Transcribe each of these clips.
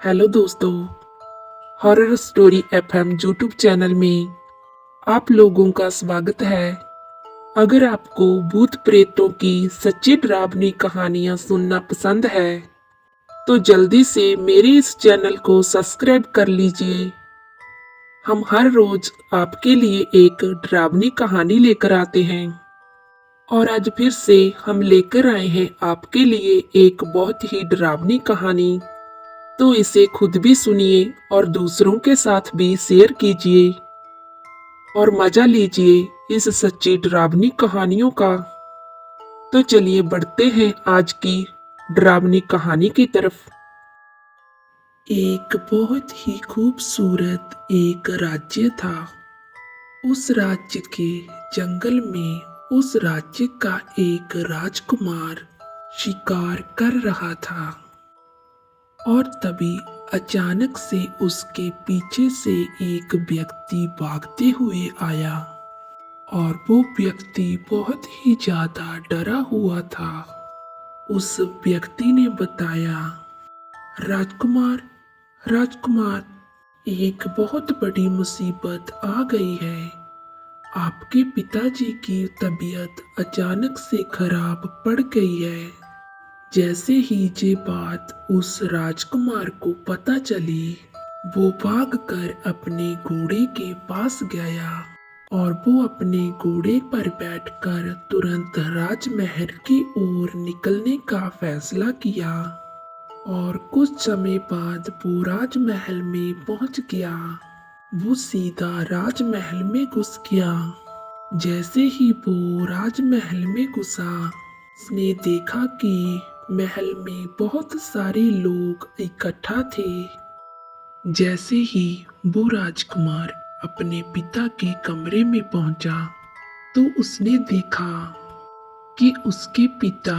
Hello दोस्तों, horror story FM YouTube channel में आप लोगों का स्वागत है। अगर आपको भूत प्रेतों की सच्ची डरावनी कहानियां सुनना पसंद है तो जल्दी से मेरे इस चैनल को सब्सक्राइब कर लीजिए। हम हर रोज आपके लिए एक डरावनी कहानी लेकर आते हैं और आज फिर से हम लेकर आए हैं आपके लिए एक बहुत ही डरावनी कहानी। तो इसे खुद भी सुनिए और दूसरों के साथ भी शेयर कीजिए और मजा लीजिए इस सच्ची डरावनी कहानियों का। तो चलिए बढ़ते हैं आज की डरावनी कहानी की तरफ। एक बहुत ही खूबसूरत एक राज्य था। उस राज्य के जंगल में उस राज्य का एक राजकुमार शिकार कर रहा था और तभी अचानक से उसके पीछे से एक व्यक्ति भागते हुए आया और वो व्यक्ति बहुत ही ज्यादा डरा हुआ था। उस व्यक्ति ने बताया, राजकुमार, राजकुमार, एक बहुत बड़ी मुसीबत आ गई है। आपके पिताजी की तबीयत अचानक से खराब पड़ गई है। जैसे ही ये बात उस राजकुमार को पता चली, वो भागकर अपने घोड़े के पास गया और वो अपने घोड़े पर बैठकर तुरंत राजमहल की ओर निकलने का फैसला किया और कुछ समय बाद वो राजमहल में पहुंच गया। वो सीधा राजमहल में घुस गया। जैसे ही वो राजमहल में घुसा, उसने देखा कि महल में बहुत सारे लोग इकट्ठा थे। जैसे ही वो राजकुमार अपने पिता के कमरे में पहुंचा तो उसने देखा कि उसके पिता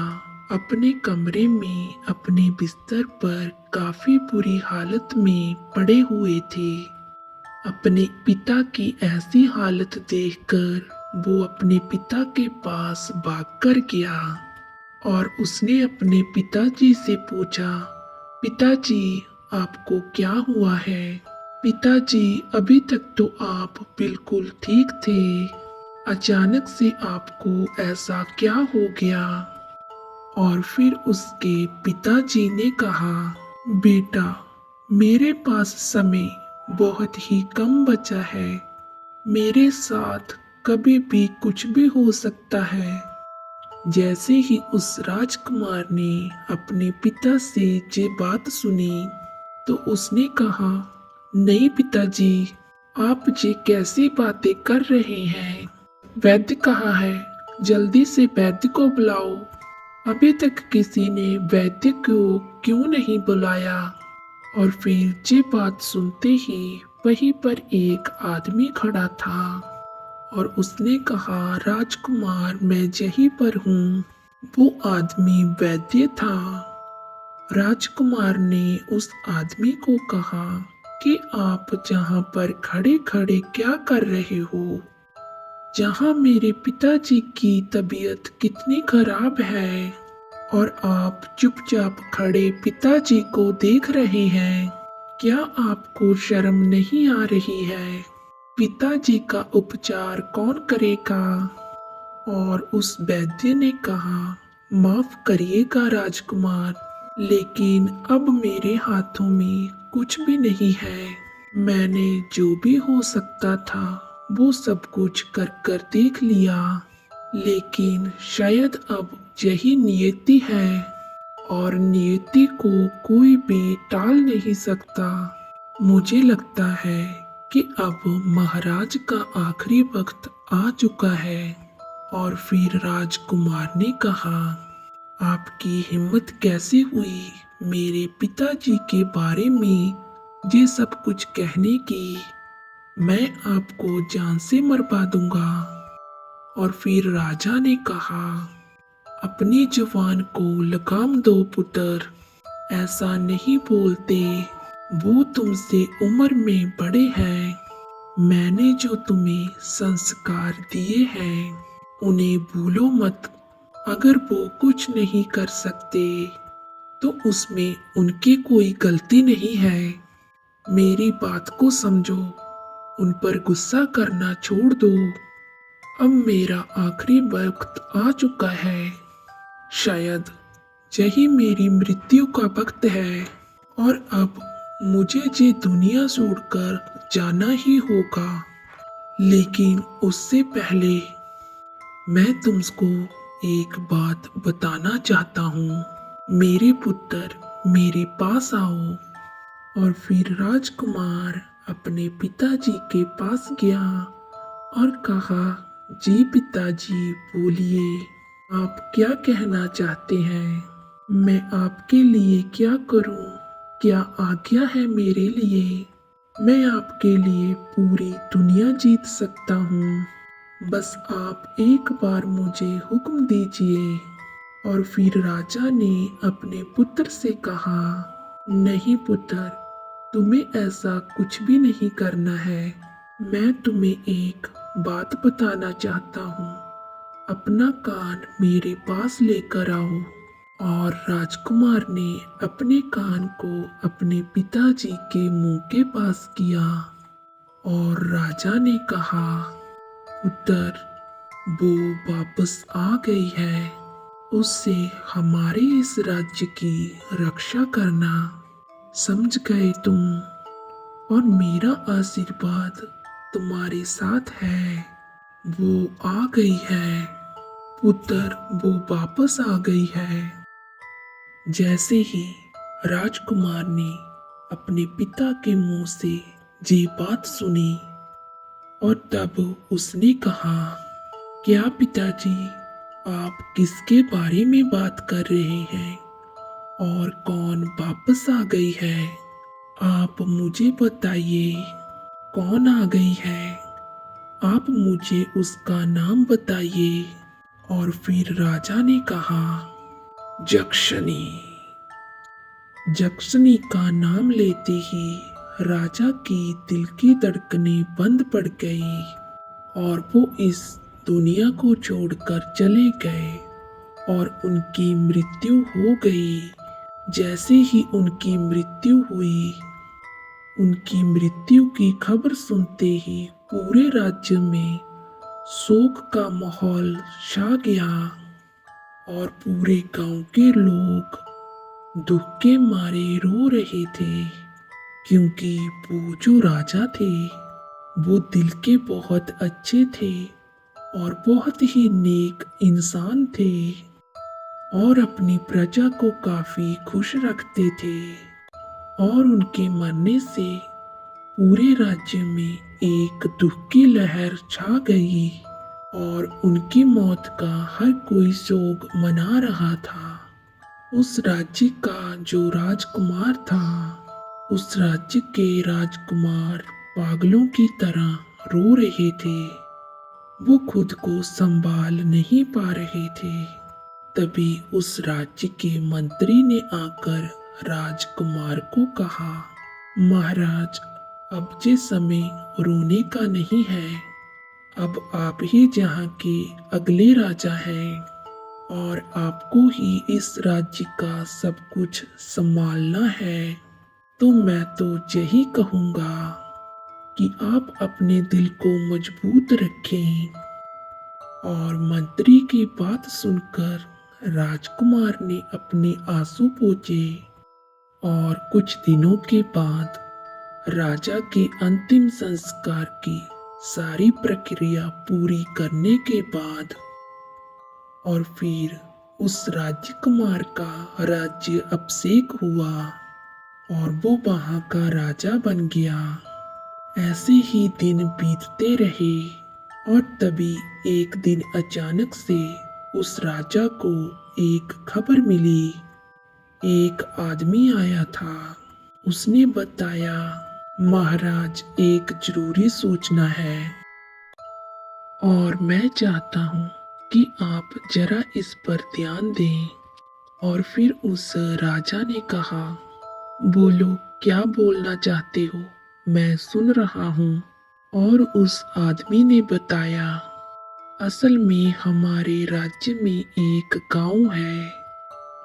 अपने कमरे में अपने बिस्तर पर काफी बुरी हालत में पड़े हुए थे। अपने पिता की ऐसी हालत देखकर वो अपने पिता के पास भागकर गया और उसने अपने पिताजी से पूछा, पिताजी, आपको क्या हुआ है? पिताजी, अभी तक तो आप बिल्कुल ठीक थे, अचानक से आपको ऐसा क्या हो गया? और फिर उसके पिताजी ने कहा, बेटा, मेरे पास समय बहुत ही कम बचा है। मेरे साथ कभी भी कुछ भी हो सकता है। जैसे ही उस राजकुमार ने अपने पिता से ये बात सुनी तो उसने कहा, नहीं पिताजी, आप ये कैसी बातें कर रहे हैं? वैद्य कहाँ है? जल्दी से वैद्य को बुलाओ। अभी तक किसी ने वैद्य को क्यों नहीं बुलाया? और फिर ये बात सुनते ही वहीं पर एक आदमी खड़ा था और उसने कहा, राजकुमार, मैं यहीं पर हूँ। वो आदमी वैद्य था। राजकुमार ने उस आदमी को कहा कि आप जहाँ पर खड़े खड़े क्या कर रहे हो? जहाँ मेरे पिताजी की तबीयत कितनी खराब है और आप चुपचाप खड़े पिताजी को देख रहे हैं। क्या आपको शर्म नहीं आ रही है? पिताजी का उपचार कौन करेगा? और उस वैद्य ने कहा, माफ करिएगा राजकुमार, लेकिन अब मेरे हाथों में कुछ भी नहीं है। मैंने जो भी हो सकता था वो सब कुछ कर कर देख लिया, लेकिन शायद अब यही नियति है और नियति को कोई भी टाल नहीं सकता। मुझे लगता है कि अब महाराज का आखिरी वक्त आ चुका है। और फिर राजकुमार ने कहा, आपकी हिम्मत कैसे हुई मेरे पिताजी के बारे में ये सब कुछ कहने की? मैं आपको जान से मरवा दूंगा। और फिर राजा ने कहा, अपनी जुबान को लगाम दो पुत्र, ऐसा नहीं बोलते। वो तुमसे उम्र में बड़े हैं। मैंने जो तुम्हें संस्कार दिए हैं उन्हें भूलो मत। अगर वो कुछ नहीं कर सकते तो उसमें उनकी कोई गलती नहीं है। मेरी बात को समझो, उन पर गुस्सा करना छोड़ दो। अब मेरा आखिरी वक्त आ चुका है। शायद यही मेरी मृत्यु का वक्त है और अब मुझे ये दुनिया छोड़कर जाना ही होगा। लेकिन उससे पहले मैं तुमको एक बात बताना चाहता हूँ। मेरे पुत्र, मेरे पास आओ। और फिर राजकुमार अपने पिताजी के पास गया और कहा, जी पिताजी, बोलिए, आप क्या कहना चाहते हैं? मैं आपके लिए क्या करूं? क्या आज्ञा है मेरे लिए? मैं आपके लिए पूरी दुनिया जीत सकता हूँ। बस आप एक बार मुझे हुक्म दीजिए। और फिर राजा ने अपने पुत्र से कहा, नहीं पुत्र, तुम्हें ऐसा कुछ भी नहीं करना है। मैं तुम्हें एक बात बताना चाहता हूँ। अपना कान मेरे पास लेकर आओ। और राजकुमार ने अपने कान को अपने पिताजी के मुंह के पास किया और राजा ने कहा, पुत्र, वो वापस आ गई है। उससे हमारे इस राज्य की रक्षा करना। समझ गए तुम? और मेरा आशीर्वाद तुम्हारे साथ है। वो आ गई है पुत्र, वो वापस आ गई है। जैसे ही राजकुमार ने अपने पिता के मुंह से ये बात सुनी और तब उसने कहा, क्या पिताजी, आप किसके बारे में बात कर रहे हैं और कौन वापस आ गई है? आप मुझे बताइए, कौन आ गई है? आप मुझे उसका नाम बताइए। और फिर राजा ने कहा, जक्षनी। जक्षनी का नाम लेते ही राजा की दिल की धड़कनें बंद पड़ गई और वो इस दुनिया को छोड़कर चले गए और उनकी मृत्यु हो गई। जैसे ही उनकी मृत्यु हुई, उनकी मृत्यु की खबर सुनते ही पूरे राज्य में शोक का माहौल छा गया और पूरे गांव के लोग दुख के मारे रो रहे थे, क्योंकि वो जो राजा थे वो दिल के बहुत अच्छे थे और बहुत ही नेक इंसान थे और अपनी प्रजा को काफी खुश रखते थे। और उनके मरने से पूरे राज्य में एक दुख की लहर छा गई और उनकी मौत का हर कोई शोक मना रहा था। उस राज्य का जो राजकुमार था, उस राज्य के राजकुमार पागलों की तरह रो रहे थे। वो खुद को संभाल नहीं पा रहे थे। तभी उस राज्य के मंत्री ने आकर राजकुमार को कहा, महाराज, अब ये समय रोने का नहीं है। अब आप ही यहाँ के अगले राजा हैं और आपको ही इस राज्य का सब कुछ संभालना है। तो मैं तो यही कहूँगा कि आप अपने दिल को मजबूत रखें। और मंत्री की बात सुनकर राजकुमार ने अपने आंसू पोंछे और कुछ दिनों के बाद राजा के अंतिम संस्कार की सारी प्रक्रिया पूरी करने के बाद और फिर उस राजकुमार का राज्य अभिषेक हुआ और वो वहां का राजा बन गया। ऐसे ही दिन बीतते रहे और तभी एक दिन अचानक से उस राजा को एक खबर मिली। एक आदमी आया था। उसने बताया, महाराज, एक जरूरी सूचना है और मैं चाहता हूँ कि आप जरा इस पर ध्यान दें। और फिर उस राजा ने कहा, बोलो, क्या बोलना चाहते हो, मैं सुन रहा हूँ। और उस आदमी ने बताया, असल में हमारे राज्य में एक गांव है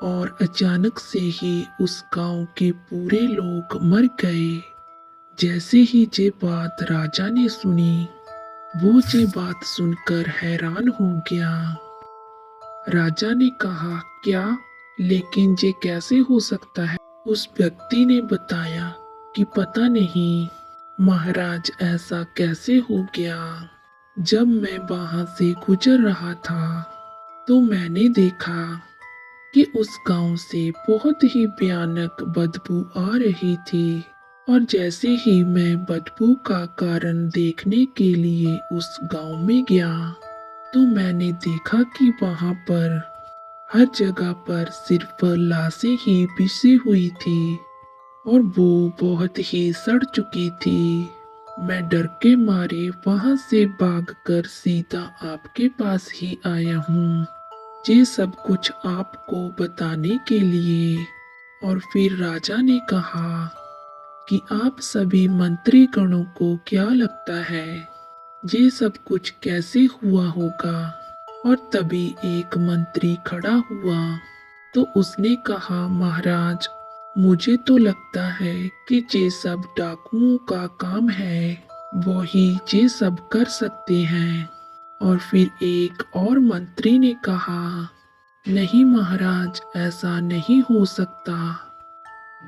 और अचानक से ही उस गांव के पूरे लोग मर गए। जैसे ही ये बात राजा ने सुनी, वो ये बात सुनकर हैरान हो गया। राजा ने कहा, क्या? लेकिन ये कैसे हो सकता है? उस व्यक्ति ने बताया कि पता नहीं महाराज, ऐसा कैसे हो गया। जब मैं वहां से गुजर रहा था तो मैंने देखा कि उस गांव से बहुत ही भयानक बदबू आ रही थी, और जैसे ही मैं बदबू का कारण देखने के लिए उस गांव में गया तो मैंने देखा कि वहां पर हर जगह पर सिर्फ लाशें ही बिछी हुई थी और वो बहुत ही सड़ चुकी थी। मैं डर के मारे वहां से भागकर सीधा आपके पास ही आया हूँ, ये सब कुछ आपको बताने के लिए। और फिर राजा ने कहा कि आप सभी मंत्री गणों को क्या लगता है ये सब कुछ कैसे हुआ होगा? और तभी एक मंत्री खड़ा हुआ तो उसने कहा, महाराज, मुझे तो लगता है कि ये सब डाकुओं का काम है, वही ये सब कर सकते हैं। और फिर एक और मंत्री ने कहा, नहीं महाराज, ऐसा नहीं हो सकता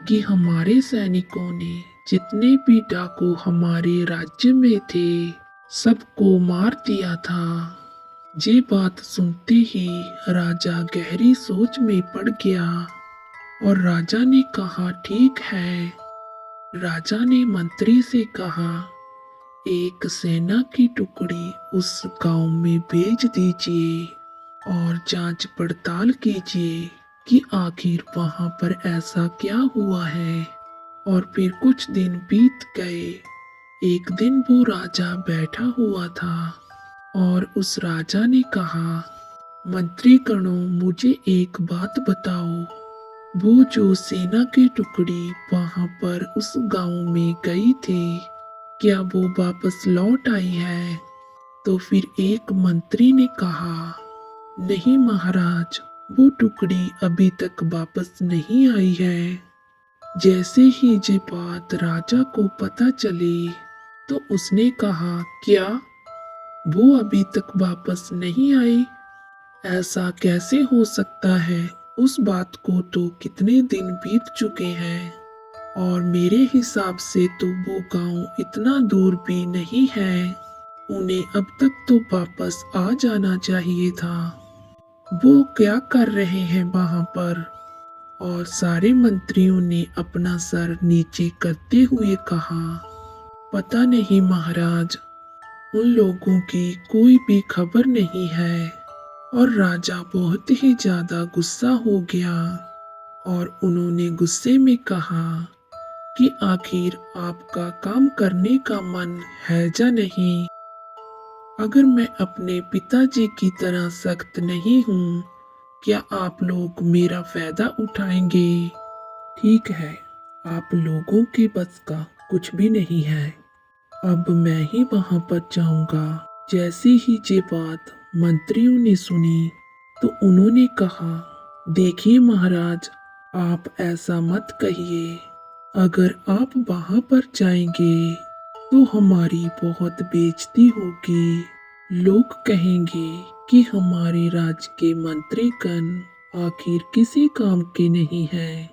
कि हमारे सैनिकों ने जितने भी डाकू हमारे राज्य में थे सबको मार दिया था। ये बात सुनते ही राजा गहरी सोच में पड़ गया और राजा ने कहा, ठीक है। राजा ने मंत्री से कहा, एक सेना की टुकड़ी उस गांव में भेज दीजिए और जांच पड़ताल कीजिए कि आखिर वहां पर ऐसा क्या हुआ है। और फिर कुछ दिन बीत गए। एक दिन वो राजा बैठा हुआ था और उस राजा ने कहा, मंत्री गणों, मुझे एक बात बताओ, वो जो सेना की टुकड़ी वहां पर उस गांव में गई थी, क्या वो वापस लौट आई है? तो फिर एक मंत्री ने कहा, नहीं महाराज, वो टुकड़ी अभी तक वापस नहीं आई है। जैसे ही ये बात राजा को पता चली तो उसने कहा, क्या वो अभी तक वापस नहीं आई? ऐसा कैसे हो सकता है? उस बात को तो कितने दिन बीत चुके हैं और मेरे हिसाब से तो वो गांव इतना दूर भी नहीं है। उन्हें अब तक तो वापस आ जाना चाहिए था। वो क्या कर रहे हैं वहां पर? और सारे मंत्रियों ने अपना सर नीचे करते हुए कहा, पता नहीं महाराज, उन लोगों की कोई भी खबर नहीं है। और राजा बहुत ही ज्यादा गुस्सा हो गया और उन्होंने गुस्से में कहा कि आखिर आपका काम करने का मन है या नहीं? अगर मैं अपने पिताजी की तरह सख्त नहीं हूँ, क्या आप लोग मेरा फायदा उठाएंगे? ठीक है, आप लोगों के बस का कुछ भी नहीं है। अब मैं ही वहां पर जाऊंगा। जैसे ही ये बात मंत्रियों ने सुनी तो उन्होंने कहा, देखिए महाराज, आप ऐसा मत कहिए। अगर आप वहां पर जाएंगे तो हमारी बहुत बेइज्जती होगी। लोग कहेंगे कि हमारे राज्य के मंत्रीगण आखिर किसी काम के नहीं हैं।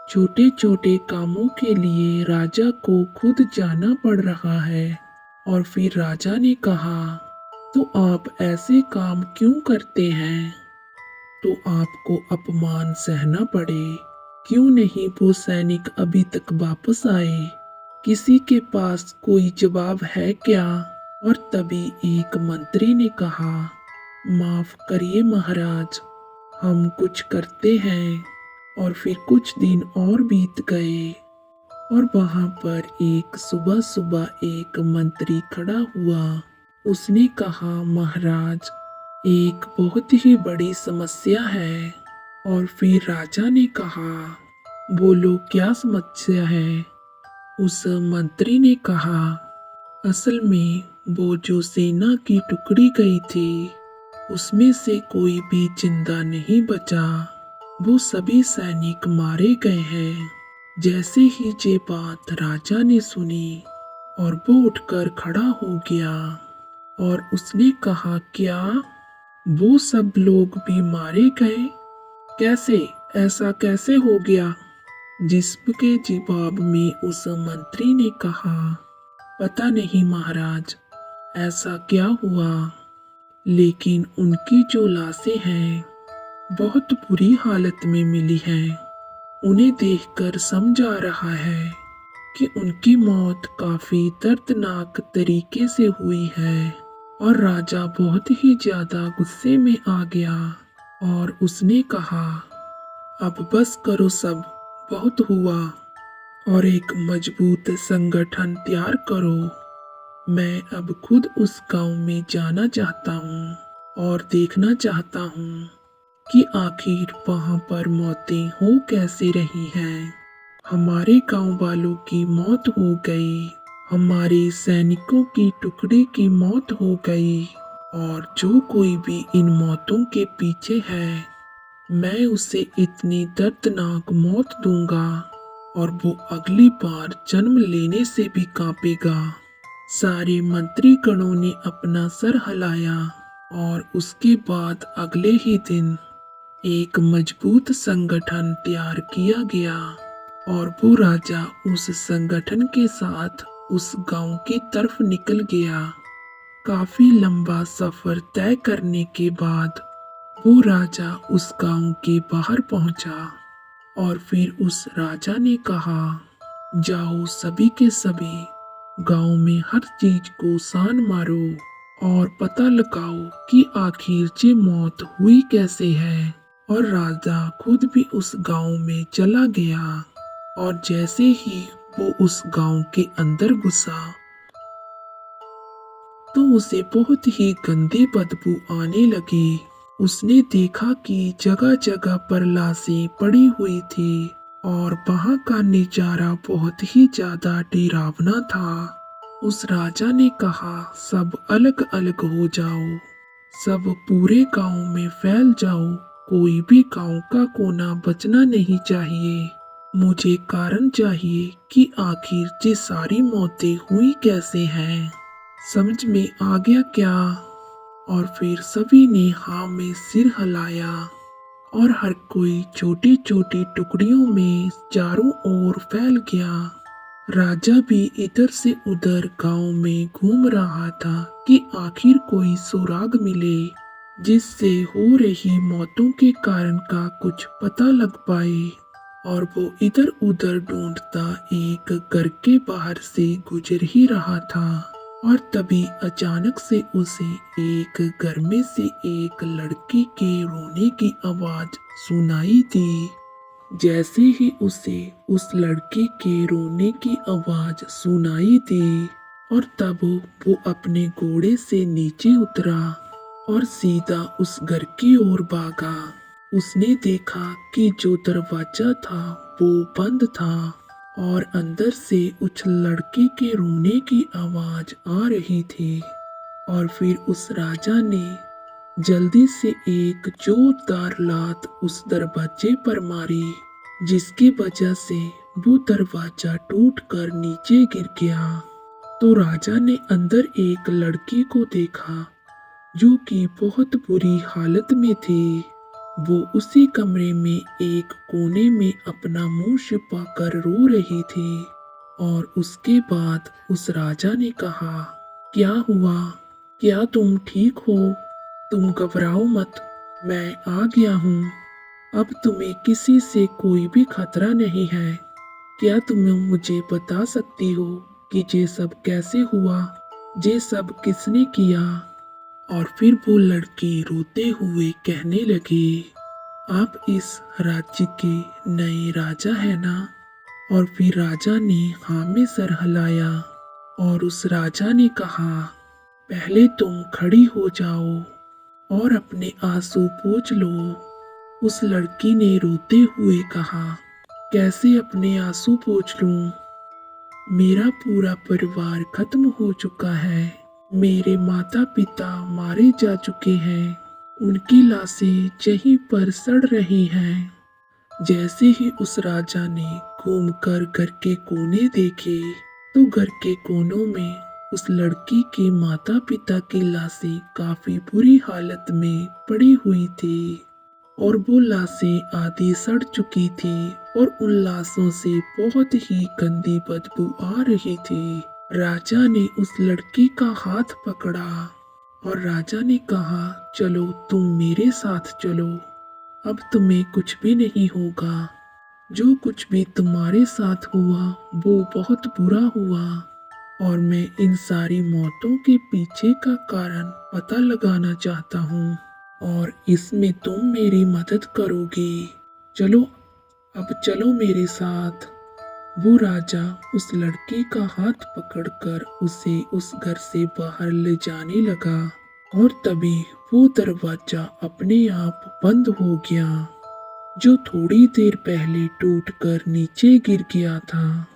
छोटे छोटे कामों के लिए राजा को खुद जाना पड़ रहा है। और फिर राजा ने कहा, तो आप ऐसे काम क्यों करते हैं? तो आपको अपमान सहना पड़े। क्यों नहीं वो सैनिक अभी तक वापस आए? किसी के पास कोई जवाब है क्या? और तभी एक मंत्री ने कहा, माफ करिए महाराज, हम कुछ करते हैं। और फिर कुछ दिन और बीत गए और वहां पर एक सुबह सुबह एक मंत्री खड़ा हुआ। उसने कहा, महाराज, एक बहुत ही बड़ी समस्या है। और फिर राजा ने कहा, बोलो क्या समस्या है? उस मंत्री ने कहा, असल में वो जो सेना की टुकड़ी गई थी उसमें से कोई भी जिंदा नहीं बचा। वो सभी सैनिक मारे गए हैं। जैसे ही ये बात राजा ने सुनी और वो उठकर खड़ा हो गया और उसने कहा, क्या वो सब लोग भी मारे गए? कैसे? ऐसा कैसे हो गया? जिसके जवाब में उस मंत्री ने कहा, पता नहीं महाराज, ऐसा क्या हुआ, लेकिन उनकी जो लाशें हैं बहुत बुरी हालत में मिली हैं। उन्हें देखकर समझ आ रहा है कि उनकी मौत काफी दर्दनाक तरीके से हुई है। और राजा बहुत ही ज्यादा गुस्से में आ गया और उसने कहा, अब बस करो सब, बहुत हुआ, और एक मजबूत संगठन तैयार करो। मैं अब खुद उस गांव में जाना चाहता हूँ और देखना चाहता हूँ कि आखिर वहां पर मौतें हो कैसे रही हैं। हमारे गांव वालों की मौत हो गई, हमारे सैनिकों की टुकड़े की मौत हो गई, और जो कोई भी इन मौतों के पीछे है, मैं उसे इतनी दर्दनाक मौत दूंगा और वो अगली बार जन्म लेने से भी कांपेगा। सारे मंत्री गणों ने अपना सर हिलाया और उसके बाद अगले ही दिन एक मजबूत संगठन तैयार किया गया और वो राजा उस संगठन के साथ उस गांव की तरफ निकल गया। काफी लंबा सफर तय करने के बाद वो राजा उस गांव के बाहर पहुंचा और फिर उस राजा ने कहा, जाओ सभी के सभी गांव में हर चीज को सान मारो और पता लगाओ कि आखिर ये मौत हुई कैसे है। और राजा खुद भी उस गांव में चला गया और जैसे ही वो उस गांव के अंदर घुसा तो उसे बहुत ही गंदी बदबू आने लगी। उसने देखा कि जगह जगह पर लाशें पड़ी हुई थी और वहां का नजारा बहुत ही ज्यादा डरावना था। उस राजा ने कहा, सब अलग अलग हो जाओ, सब पूरे गांव में फैल जाओ, कोई भी गांव का कोना बचना नहीं चाहिए। मुझे कारण चाहिए कि आखिर ये सारी मौतें हुई कैसे हैं। समझ में आ गया क्या? और फिर सभी ने हाँ में सिर हिलाया और हर कोई छोटी छोटी टुकड़ियों में चारों ओर फैल गया। राजा भी इधर से उधर गांव में घूम रहा था कि आखिर कोई सुराग मिले जिससे हो रही मौतों के कारण का कुछ पता लग पाए। और वो इधर उधर ढूंढता एक घर के बाहर से गुजर ही रहा था और तभी अचानक से उसे एक घर में से एक लड़की के रोने की आवाज सुनाई दी। जैसे ही उसे उस लड़के के रोने की आवाज सुनाई दी और तब वो अपने घोड़े से नीचे उतरा और सीधा उस घर की ओर भागा। उसने देखा कि जो दरवाजा था वो बंद था और अंदर से उस लड़के के रोने की आवाज आ रही थी। और फिर उस राजा ने जल्दी से एक जोरदार लात उस दरवाजे पर मारी, जिसकी वजह से वो दरवाजा टूटकर नीचे गिर गया। तो राजा ने अंदर एक लड़की को देखा जो कि बहुत बुरी हालत में थी। वो उसी कमरे में एक कोने में अपना मुंह छिपाकर रो रही थी। और उसके बाद उस राजा ने कहा, क्या हुआ? क्या तुम ठीक हो? तुम घबराओ मत, मैं आ गया हूँ। अब तुम्हें किसी से कोई भी खतरा नहीं है। क्या तुम मुझे बता सकती हो कि ये सब कैसे हुआ? ये सब किसने किया? और फिर वो लड़की रोते हुए कहने लगी, आप इस राज्य के नए राजा है ना? और फिर राजा ने हाँ में सर हिलाया और उस राजा ने कहा, पहले तुम खड़ी हो जाओ और अपने आंसू पोंछ लो। उस लड़की ने रोते हुए कहा, कैसे अपने आंसू पोंछ लूं? मेरा पूरा परिवार खत्म हो चुका है। मेरे माता पिता मारे जा चुके हैं। उनकी लाशें यहीं पर सड़ रही हैं जैसे ही उस राजा ने घूमकर घर के कोने देखे तो घर के कोनों में उस लड़की के माता पिता की लाशें काफी बुरी हालत में पड़ी हुई थी और वो लाशें आधी सड़ चुकी थी और उन लाशों से बहुत ही गंदी बदबू आ रही थी। राजा ने उस लड़की का हाथ पकड़ा और राजा ने कहा, चलो तुम मेरे साथ चलो, अब तुम्हें कुछ भी नहीं होगा। जो कुछ भी तुम्हारे साथ हुआ वो बहुत बुरा हुआ और मैं इन सारी मौतों के पीछे का कारण पता लगाना चाहता हूँ और इसमें तुम मेरी मदद करोगी। चलो, अब चलो मेरे साथ। वो राजा उस लड़की का हाथ पकड़कर उसे उस घर से बाहर ले जाने लगा और तभी वो दरवाजा अपने आप बंद हो गया जो थोड़ी देर पहले टूटकर नीचे गिर गया था।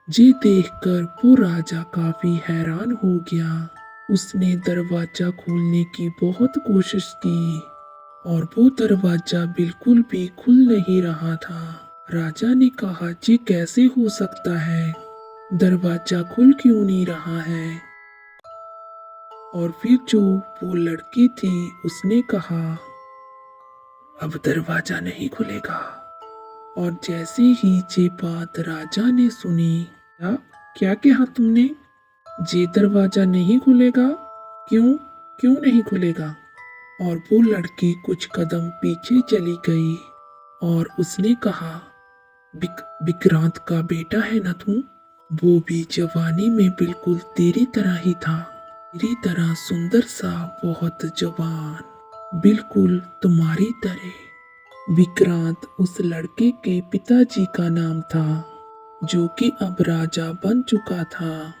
ये देखकर वो राजा काफी हैरान हो गया। उसने दरवाजा खोलने की बहुत कोशिश की और वो दरवाजा बिल्कुल भी खुल नहीं रहा था। राजा ने कहा, ये कैसे हो सकता है, दरवाजा खुल क्यों नहीं रहा है। और फिर जो वो लड़की थी उसने कहा, अब दरवाजा नहीं खुलेगा। और जैसे ही ये बात राजा ने सुनी, क्या क्या कहा तुमने, ये दरवाजा नहीं खुलेगा, क्यों क्यों नहीं खुलेगा। और वो लड़की कुछ कदम पीछे चली गई और उसने कहा, विक्रांत का बेटा है ना तू, वो भी जवानी में बिल्कुल तेरी तरह ही था, तेरी तरह सुंदर सा, बहुत जवान, बिल्कुल तुम्हारी तरह। विक्रांत उस लड़के के पिताजी का नाम था जो कि अब राजा बन चुका था।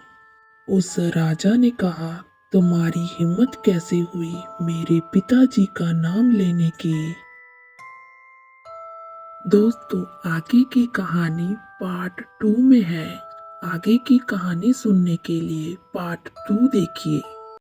उस राजा ने कहा, तुम्हारी हिम्मत कैसे हुई मेरे पिताजी का नाम लेने की। दोस्तों, आगे की कहानी पार्ट 2 में है। आगे की कहानी सुनने के लिए पार्ट 2 देखिए।